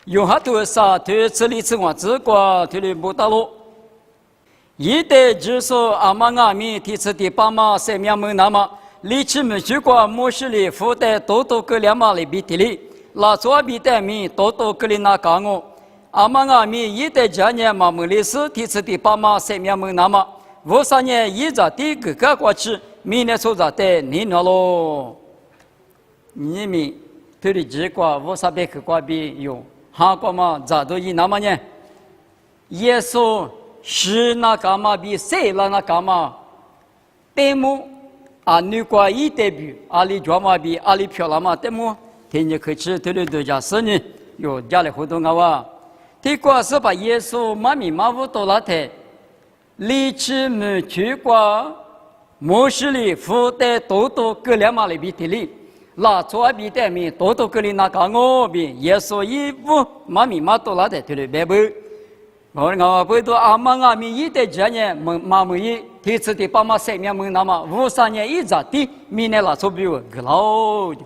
用哈头啥头吃里吃我吃过头里不打落。一代就说阿妈阿咪提出的爸妈三面门那么，里吃没去过莫是里附带多多个两码里比提里，拉左比带米多多个里那讲我。阿妈阿咪一代家年嘛门里是提出的爸妈三面门那么，我三年一着第个个过去，明年出着带你那咯。你们头里几个我啥别去过比有，韩国嘛咋都一那么呢？耶稣。是那干嘛比谁了那干嘛？对么？啊，你过一代比阿里专嘛比阿里漂亮嘛？对么？听你可吃对对对家是呢，有家里活动啊哇！这个是把耶稣妈咪妈夫多拉台，离去没去过，莫是里附带多多个两码里比地里，拉错比带米多多个里那干我比耶稣衣服妈咪妈多拉台对对白不？我不多阿妈阿咪一代家年妈们一提出的爸妈三面门那么53年一着的明年拉出比我个老的，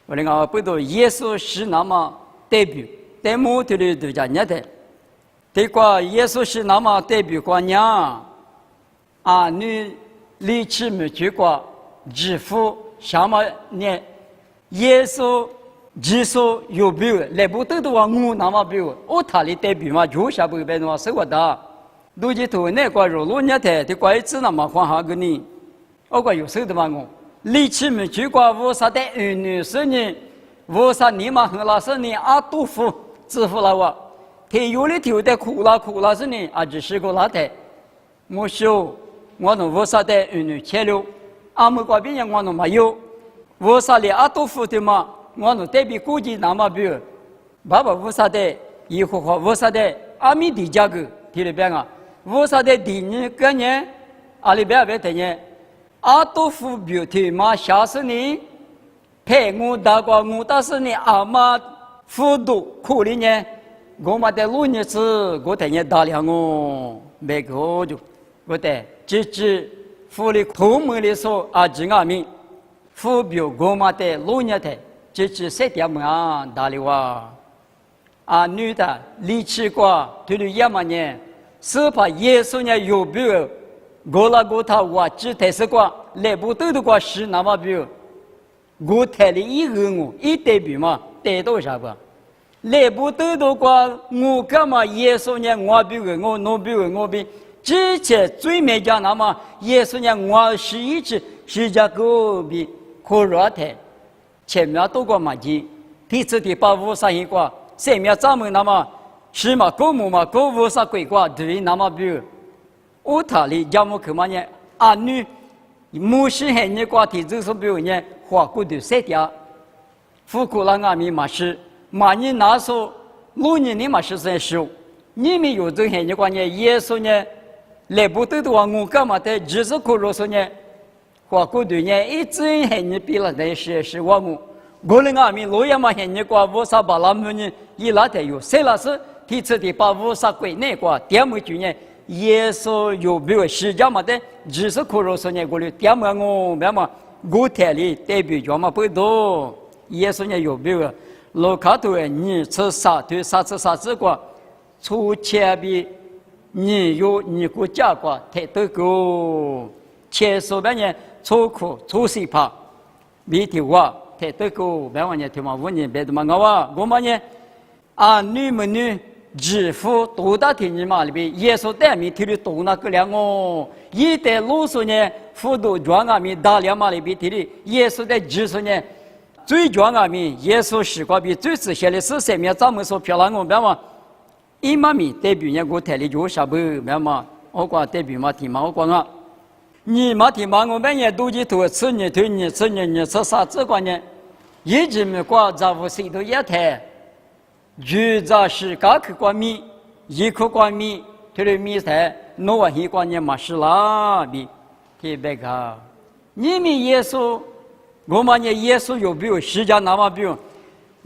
我不多耶稣是那么代表代母的对家年的，这个耶稣是那么代表过娘，啊你离去没去过，支付什么呢？耶稣。只说有表，来不得的话我那么表，我他里代表嘛，就下不白的话生活的，都是头那个肉肉年代的怪子那么换下个呢，我个有手的嘛我，离去没去过我啥的儿女是呢，我啥你嘛和老师呢阿杜夫支付了我，他有的头的苦了是呢，啊就是个老太，我说我弄我啥的儿女切了，阿没个别人我弄没有，我啥的阿杜夫的嘛。我弄代表估计那么比，爸爸无啥的，以后和无啥的，阿米的价格提了边啊，无啥的第二个年，阿里边的年，阿多夫比提嘛下十年，陪我大过我大十年阿妈辅导苦里年，我嘛在路日子我在年大量哦，每个就我在直福利头门里说阿吉阿米，辅表我嘛在路日子。这3点门啊，大理哇！啊，女的离去过，对了1万年，是怕耶稣呢有表，过了过他我只台是过，来不得的过是那么表，我台里一个我一代表嘛，带到啥个？来不得的过我干嘛耶稣呢我表我弄表我表，之前最没讲那么耶稣呢我是一直是这个比可热台。前面多过嘛几，第次的把50一挂，前面咱们那么是嘛狗母嘛狗50鬼挂，对那么比，我他里家母可嘛呢，阿女，母是很呢挂体就是比如呢，花骨的3点，富苦了阿米嘛是，嘛你那时候6年你嘛是在收，你们有这很呢挂呢，耶稣呢，来不得的话我干嘛的，只是可罗说呢。花骨对呢，一直很呢比了那是我们，我们阿米罗亚嘛很呢挂50把他们呢，伊拉的有谁老师提出的把50归那挂点么就呢，耶稣有比如世界嘛的，只是可罗说呢，我的点么我咩嘛，我台里代表叫嘛不多，耶稣呢有比如，罗卡头你吃啥对啥吃啥子挂，出前边你有你国家挂太多个，前手边呢。出苦出水怕，米条哇，太多个别玩意听嘛，5年别的嘛我哇，我嘛呢，啊女们呢，支付多大天你嘛里边，耶稣带米条的多那个两哦，一代路数呢，辅导庄阿米大量嘛里边提的，耶稣的支付呢，最庄阿米，耶稣时光比最直接的是上面咱们说漂亮我别嘛，一妈咪代表呢我台里就啥不别嘛，我讲代表嘛听嘛我讲啊。你嘛听嘛，我们也都去多吃你推你吃你吃啥子观念？一直没挂在乎谁都一台，就在是各个观米，一颗观米，推了米台，弄完一观念嘛是啦比，特别个。你们耶稣，我们也耶稣有没有时间那么比？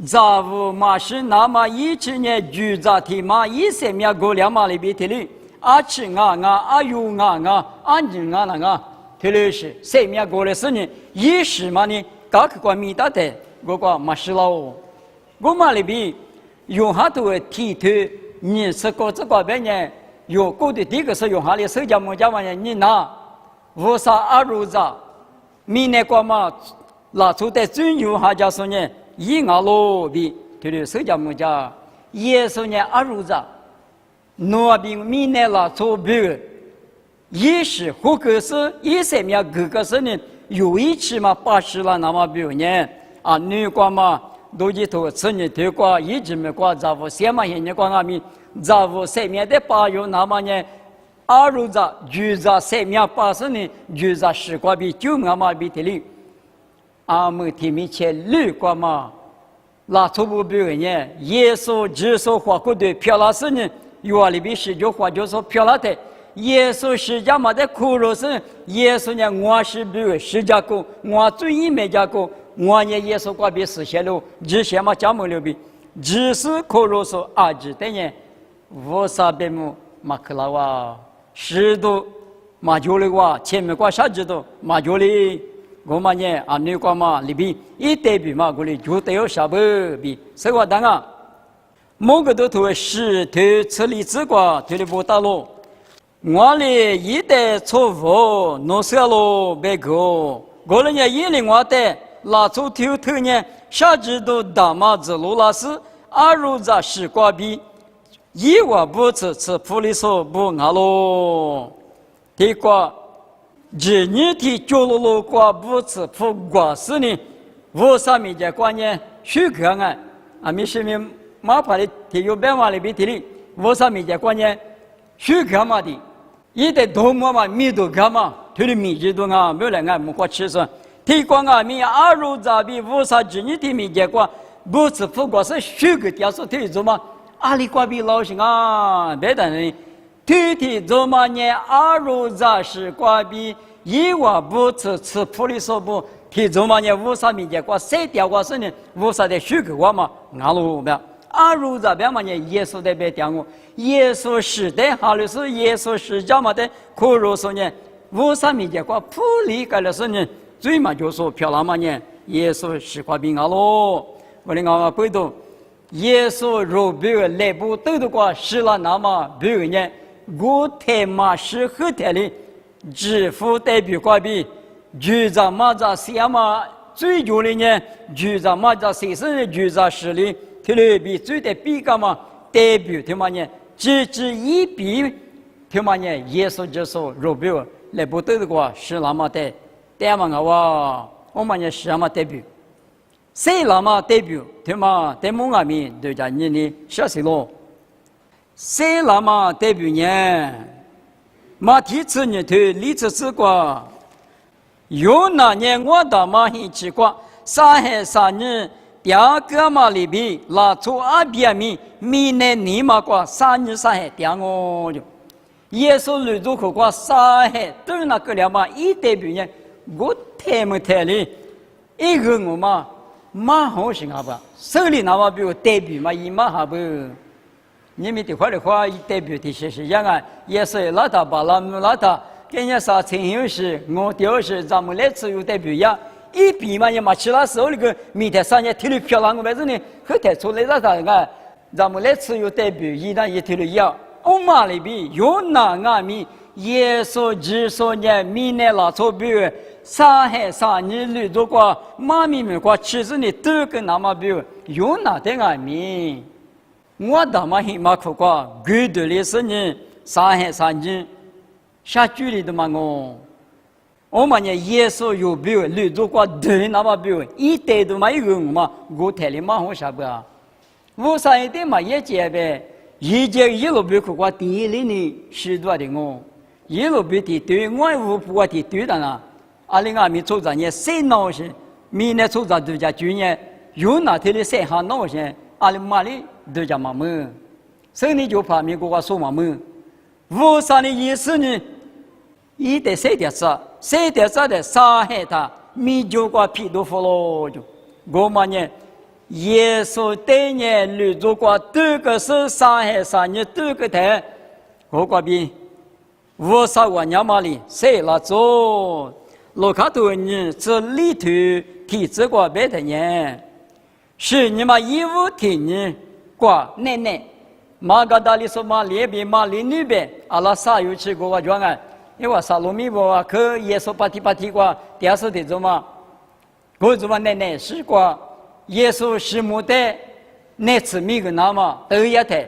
在乎嘛是那么一直呢，就在听嘛一些面过两嘛里边提哩。阿吃阿有阿你特别是上面过来是呢，一时嘛呢，各个观米大的，我讲嘛是喽，我嘛里边用下头的体头，你是个这个别人有过的第一个是用下的手脚么家玩意，你拿无啥阿如咋，明年过嘛，拿出的真用下家说呢，一阿罗比，就是手脚么家，也说呢阿如咋，那边明年拿出别。一是或者是一些面各个是呢，有一期嘛80了那么比如呢啊，女光嘛都一头吃你头瓜一直没瓜咋不先嘛现在光阿米咋不上面的把有那么呢二如咋就咋上面把是呢就咋10瓜比9阿嘛比的哩阿们提米切绿瓜嘛那初步比如呢耶稣只说花过的漂亮是呢有啊里边是就花就说漂亮的耶稣释迦嘛的苦肉是耶稣呢，我是比如释迦公，我最一没加过，我呢耶稣挂别实现了，之前嘛讲没了比，只是苦肉说阿只的呢，我啥别么马克拉哇，10度马脚里哇，前面挂啥子都马脚里，我嘛呢啊你挂嘛里边一代表嘛，我里就得有啥不比，所以话当啊，某个都头是头吃力之瓜，头里不打咯。我哩一代错误，弄错了别个，我人家一零我的拉出头头呢，啥子都大马子路拉斯，阿如在西瓜比，一碗不吃普利索不阿咯，地瓜，今年的脚路路瓜不吃普瓜是呢，我上面的观念许可啊，啊没什么马牌的体育变化里边体里，我上面的观念许可嘛的。一代多么嘛，米都干嘛？推的米几多啊？没人爱木瓜吃噻。提光啊，米阿如咋比无啥子？你提米结果不是不过是虚个雕塑推做嘛？阿里瓜比老行啊，别等人推做嘛呢？阿如咋是瓜比一万不吃普利索不提做嘛呢？无啥米结果谁雕瓜是呢？无啥的虚个瓜嘛？阿鲁不要。阿如咋边嘛呢？耶稣的别讲我，耶稣是的，哈律是耶稣是叫嘛的，可如说呢，无啥米结果普利个了是呢，最嘛就说漂亮嘛呢，耶稣是块饼啊咯，我的阿背读，耶稣若比如来不都的话，是了那么比如呢，我太嘛是后台里，支付代表块币，就在嘛在什么最久的呢？就在嘛在谁是就在市里。特别最的比较嘛，代表他妈呢，只一比，他妈呢，耶稣就说，若比如来不得的话，是那么的，对嘛哇，我们呢是那么代表，谁那么代表，他妈在某阿面对着你呢，小事咯，谁那么代表呢？马提次呢，头历次之过，有那年我到马一起过，3年。第二个嘛里边拉出阿边米，明年你嘛过3日3海，第二个就，耶稣来做可过3海，对那个了嘛，一代表呢，我太没太哩，一个我嘛，蛮好行啊吧，手里那么比如代表嘛，一嘛还不，你们的话的话，一代表的是样啊，耶稣拉他把拉姆拉他，跟人啥情形是，我就是咱们来自由代表呀。一比嘛也嘛，其他时候那个明天3年体力漂亮个为子呢，后台出来那啥个，咱们来次有代表，一旦一体力要，我嘛里边有哪阿米，耶稣只说呢，明年拉错比如3年里如果妈咪们过其实呢都跟那么比如有哪的阿米，我他妈很马苦过，给的的是呢3年，下距离的嘛我。我们呢，耶稣有比如，你如果对那么比如，一代都嘛一个嘛，我台里嘛好啥不啊？我上一代嘛也结呗，一节一路比苦过地里呢许多的我，一路比的对，我无不过的对的啦。阿里阿米做着呢，谁闹些？明年做着对家去年有哪天的谁还闹些？阿里马里对家嘛么？所以你就怕美国话说嘛么？我上的意思呢？一代谁的啥？谁的啥的杀害他，米就过皮都服了就。我们呢，耶稣对呢，女主过这个是杀害3年这个台，我这边50万年嘛里谁来做？罗卡多呢这里头提这个别的呢，是你们义务体呢， qua nè nè mà gà đà lì số mà lìa bì mà lì nư bè à la sa yu chi go wa juang à yêu wa sa lo mi bo wa khơ Yesu pati qua tia số thì zo mà go zo mà nè nè shi qua Yesu shi mu de nè chi mi ge na ma de ya de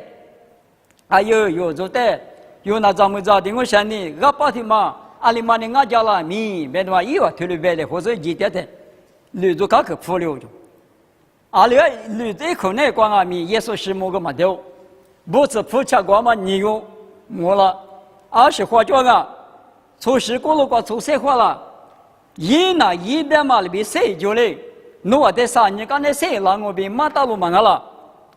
à yo zo de yo na za mu za ding wo shan ni ga pa thi ma ali ma ne nga ja la mi be ma yi wa thu lu be le ho zo ji de de lu zo ka ke fu liu啊，你这口内光啊，米耶稣是某个嘛掉，不是普查光嘛，你有没了？二是化妆啊，从事过了过从社会了，一那一边嘛里边谁就嘞，我在3年刚才谁让我边马大路忙了，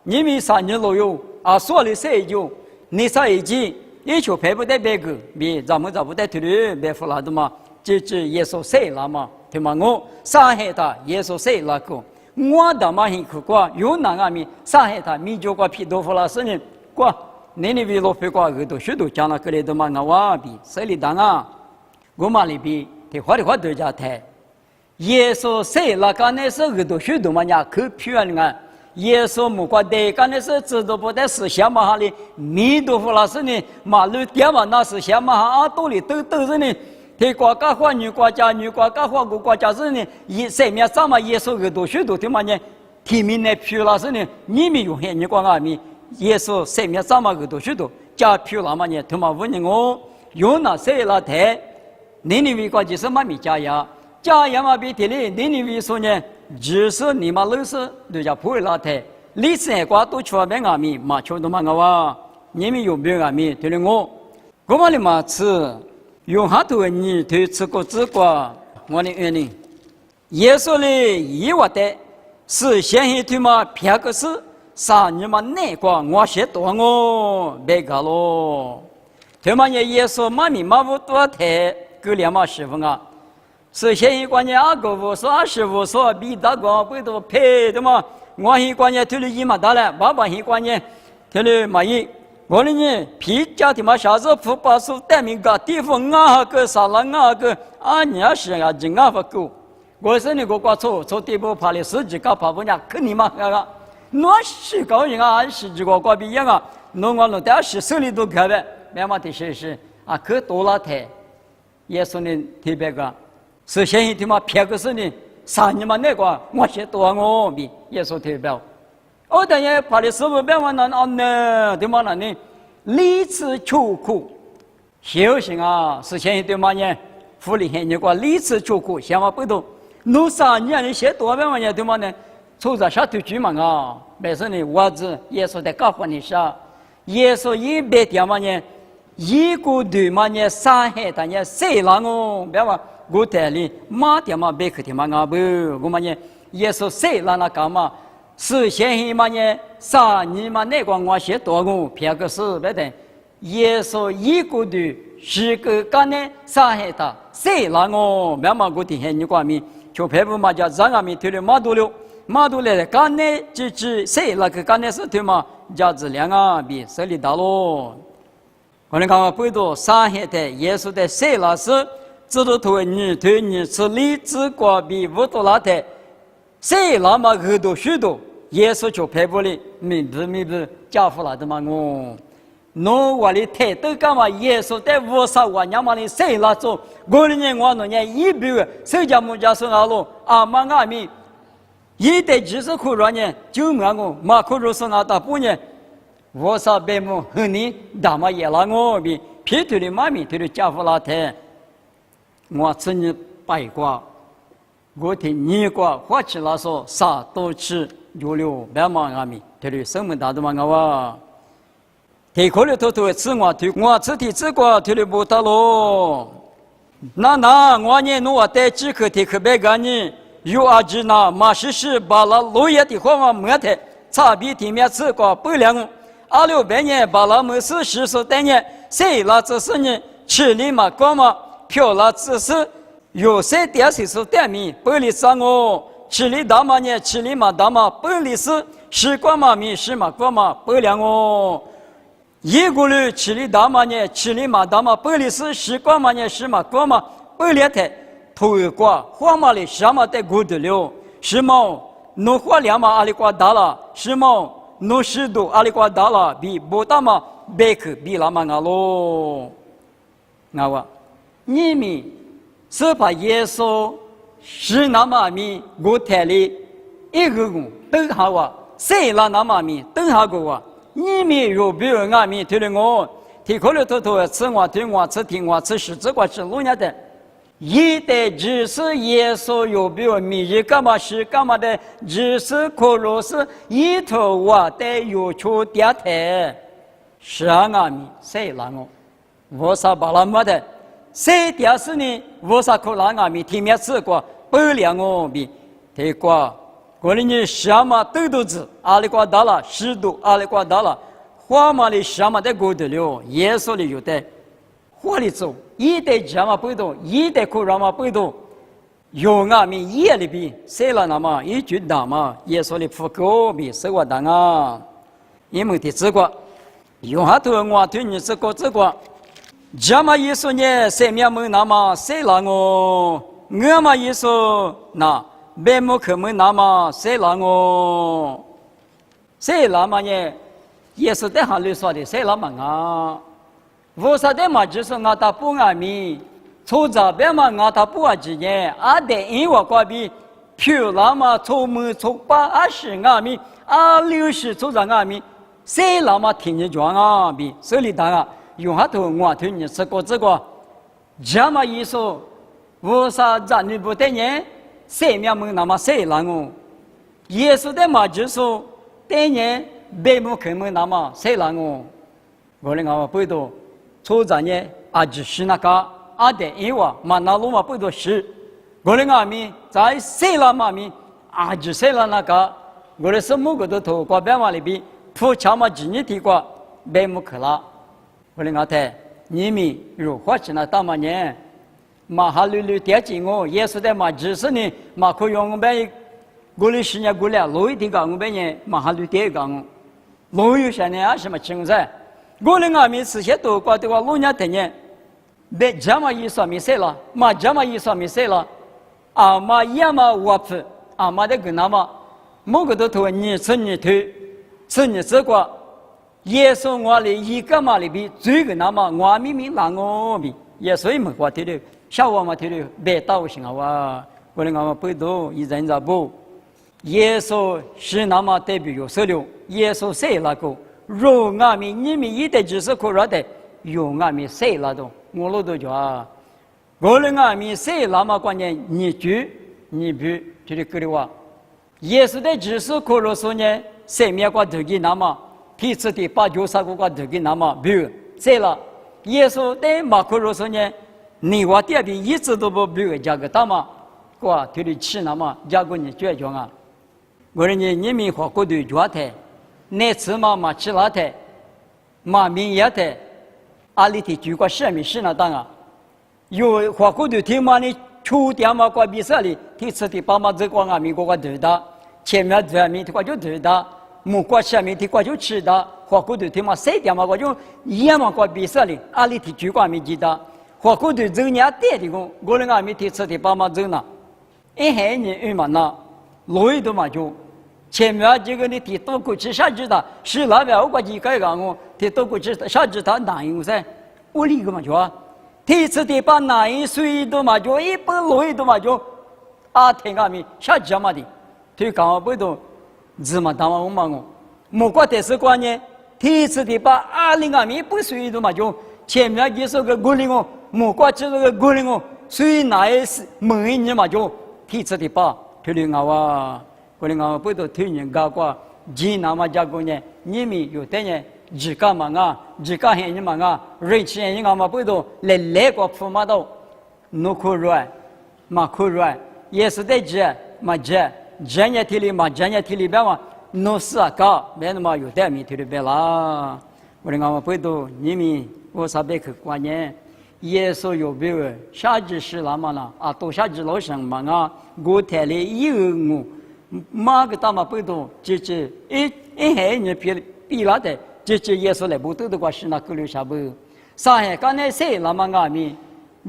你们3年都有啊，所里谁就你啥一季，一球赔不得别个，别咱们不得退的，别付了的嘛，这耶稣谁了嘛？对吗？我伤害他，耶稣谁了个？我的嘛很苦瓜，有哪个米上海他米酒瓜皮豆腐啦，是呢瓜，你为老肥瓜耳朵许多讲了个来的嘛，我瓦比谁里当啊？我嘛里边的话对家台，耶稣谁那个那是耳朵许多嘛呀？可漂亮啊！耶稣木瓜的个那是知道不得是什么哈哩？米豆腐啦是呢，马路点嘛那是什么哈？兜里都是呢。ที่กว่าก้าขวาอยู่กว่าจะอยู่กว่าก้าขวากูกว่าจะสิเนี่ยยิ่งเสียมีสามาเยซูก็ดูชุดดูที่มันเนี่ยที่มีในผิวละสิเนี่ยนี่มีอยู่เห็นอยู่กว่าง่ายมีเยซูเสียมีสามาก็ดูชุดดูจะผิวละมันเนี่ยที่มันวันนี้งูอยู่น่ะเสียละแท้นี่วิกว่าจิสมามีใจยามาบิที่นี่วิสุเนี่ยจิสนี่มาลุสดูจะพูดละแท้ลิเสียกว่าตัวชัวเป็นง่ายมีมาชัวตัวมันง่ายนี่มีอยู่เป็นง่ายมีที่นี่งูกูมาเลยมาซื้อ用哈头你对吃过吃过，我的原因，耶稣嘞以我的是先一对嘛，别个是啥你嘛哪个我写多我别个咯，对嘛耶稣嘛咪嘛不多太，够两嘛师傅啊，是先一关键阿哥我说阿师傅说比大个不多配的嘛，我一关键对了一嘛大了，爸爸一关键对了嘛一。我呢，皮家的嘛，啥子不把手带明个地方啊个啥了啊个啊，你要是啊，人啊不够。我说你给我错地步爬了10几个爬不了，肯定嘛那个，那10个人啊，10几个瓜比样啊，那我弄点10手里都开呗，别嘛的是啊，可多了台，也说呢特别个，是现在的嘛，别个是呢，3年嘛那个，我写多我比也说特别。我等下爬的15百万人安呢，对吗？呢，理智求苦，修行啊，是现在对吗？呢，福利现你个理智求苦，想法不同。弄3年你写多百万年对吗？呢，抽着下头去嘛啊，没事呢，我子也说在搞混的啥，也说100点嘛呢，一个对嘛呢，伤害他呢，谁让我别话我带里马点嘛别去的嘛啊不，我嘛呢，也说谁让他干嘛？是现在嘛呢，3年嘛那个我写多个，别个是别的，耶稣一个的10个干呢伤害他，谁让我别嘛我的现你光明，就别不嘛叫让俺们推了马多了干呢，只谁那个干呢是推嘛，价值量啊比谁里大咯。我们看看不多伤害的耶稣的谁那是，只都推你是理智过比无多拉的。谁那么耳朵许多，耶稣就赔不了，明不家父了的嘛我，侬我的太都干嘛？耶稣在50万年嘛的谁那做？我的人我那年100个，谁家木家说那路阿妈阿咪，一代就是苦软呢，就嘛我马苦肉说那大半年，50百亩和你大嘛也拉我比，皮头的妈咪头的家父那太，我吃你白瓜。我听你个话起来说，啥都吃有了，别忙阿米，这里什么大都忙啊！提口里头吃我吃的吃过，这里不打咯。那我呢，我带几颗提克别干呢？有阿吉那马是把那落叶的话嘛没得，差别地面吃过不了。2600年把那没事10代年，谁那只是呢？吃里嘛干嘛？漂那只是。有些电视是点名，玻璃上哦，吃里大嘛呢，吃里嘛大嘛，玻璃是10块嘛米10嘛块嘛玻璃哦，一个人吃里大嘛呢，吃里嘛大嘛，玻璃是10块嘛呢10嘛块嘛玻璃的，头一块花嘛里什么的骨头了，10毛弄花2嘛阿里瓜大了，10毛诺什多阿里瓜达拉比波达嘛贝克比拉嘛阿罗，阿哇，你们是把耶稣是那么米我台里一个人都好啊，谁拉那么米都好个啊，你们若比如阿米对了我，提可了头吃我对我吃听我吃十字瓜吃路亚的。一代只是耶稣有比如米日干嘛是干嘛的，只是可罗是一头我的有求点台，是啊米谁拉我啥巴拉么的，谁点是呢？我啥可拉阿米听面吃过，不了我比提过，过了你什么都子，阿里瓜达了十度阿里瓜达了，花嘛的什么的过得了，耶稣的有的。火里走，一代家嘛不动，一代苦让嘛不动，有阿米夜里边，谁了那么一句大嘛，耶稣的福高比生活当啊，因为的这个，有哈头我对你这个，家嘛耶稣呢，谁面门那么谁了我嘛耶稣那白木可门那么谁了我，谁了嘛呢？耶稣在哈里说的谁了嘛啊？我说的嘛，就是我打不阿米，从这边嘛，我打不阿几年，阿得因我过比，漂亮嘛，从门从八20阿米，60从这阿米，谁那么听你讲啊比，手里打啊，用下头我听你这个，这么一说，我说咱你不得呢，谁面门那么谁让我，耶稣的嘛就说，得呢，白木开门那么谁让我的我不懂。初战呢，只是那个的因为嘛那路嘛不多事，我的阿米在谁了嘛米只谁了那个，我的什么个都头过边往里边，铺桥嘛今日提过，白木克拉，我的阿太，你们如何去那大嘛呢？嘛哈噜点进我，耶稣的嘛只是呢，嘛可用我们我的10年过了，路一提个我们呢，嘛哈噜点个我，路有些呢什么情况？我的阿米是些多过的话，路人听见，别这么一说没事了，嘛这么一说没事了，嘛也嘛我不，嘛的跟那么，某个都头你吃你推，吃你吃过，耶稣我的一个嘛里边最个那么我明明让我比，耶稣没话听的，小我嘛听的，别倒行啊哇，我的阿嘛不多一人在不，耶稣是那么代表有色流，耶稣谁那个？若阿米你们一代就是可热的，有阿米谁拉动？我老多讲啊，我的阿米谁那么关键？你不就是个的话，耶稣的就是可热说呢，谁面过头给那么，彼此的把90个头给那么，不谁了？耶稣的马可热说呢，你我这边一直都不加个大嘛，过头的吃那么加个你倔强啊，我的你们花过头状态。那次嘛吃拉的，嘛明也的，阿里的就个什么事那当啊？有花过的天嘛呢，秋天嘛过比赛里，第次的爸妈这个阿米个头的，前面2米的话就头的，木过下面的话就吃的，花过的天嘛3点嘛过就也嘛过比赛里，阿里的就个阿米记得，花过的这年带的个，我的阿米第次的爸妈走呢，1年嘛那，路都嘛就。前面这个你提多过去下知道，是那边我过去改讲我提多过去下知道哪样噻？我理个嘛就啊，第一次的把哪一水都嘛就一般路都嘛就听阿米下知嘛的，推讲我不懂，怎么当我嘛我，莫过的是关键，第一次的把20阿米不水都嘛就前面就是个鼓励我，莫过就是个鼓励我，水哪一是每一年嘛就第一次的把推理我啊。我的我不都推人家过，济那么家过呢？你们有的呢，自家嘛啊，自家很嘛啊，人钱人家嘛不都来个铺嘛都，弄可软，嘛可软，也是在这嘛这，这年体里嘛，这年体里边嘛，弄死啊搞，没那么有的米体里边啦。我的我不都你们我啥别去关键，耶稣有别个，下至是那么啦，都下至老生嘛啊，我台里有我。马个大马不多，就是一海你比拉的，就是耶稣来不多的话是那个留下不。上海刚才谁那么阿米，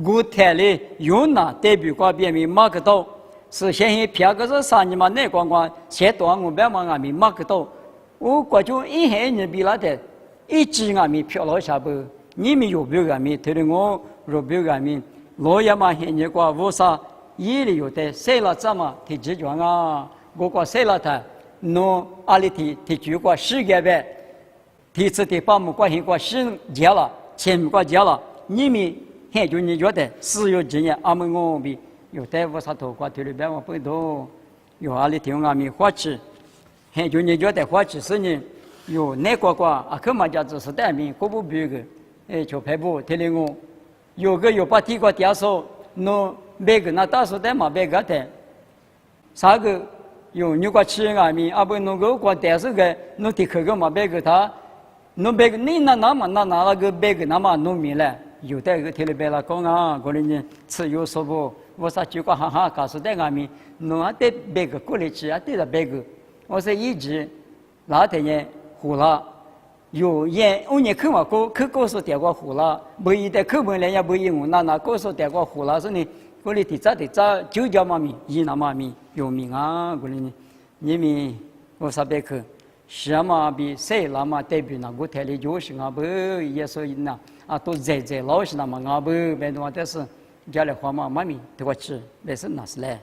我台里有那代表过别名马个多，是现在偏个是3年嘛那光光，先多我别嘛阿米马个多，我国中一海人比那的，一直俺们飘落下边，你们有表俺们，特别我有表俺们，老爷嘛现在过无啥，伊里有的谁了怎么提解决啊？我过谁了他，侬阿里提举过世界呗，提次的把我关系过新结了，钱过结了，你们现就你觉得私有经验，俺们我比有的无啥头过提里边我不多，有阿里提俺们花吃。现就你觉得花几十年，有那个啊，可嘛家只是单名，可不别个，就排布提领我，有个有把提过点数，侬别个那大数代嘛别个的，啥个有你个吃俺们，啊不侬个过点数个，侬提可个嘛别个他，侬别个你那嘛那个别个那嘛农民嘞，有的个提了别了讲啊，过来人吃有说不，我啥就个哈哈告诉代俺们，侬还得别个过来吃啊，对了别个。我说一直那天呢，胡了，有人我呢去嘛去告诉点过胡了，不一的课本来也不用我那告诉点过胡了，说呢，我哩提早就叫妈咪，伊那妈咪有名啊，过来呢，你们我啥别去，什么比谁那么代表那个台里就是啊不也说那啊都在老是那么啊不别的话但是家里话嘛妈咪对我吃，但是那是嘞。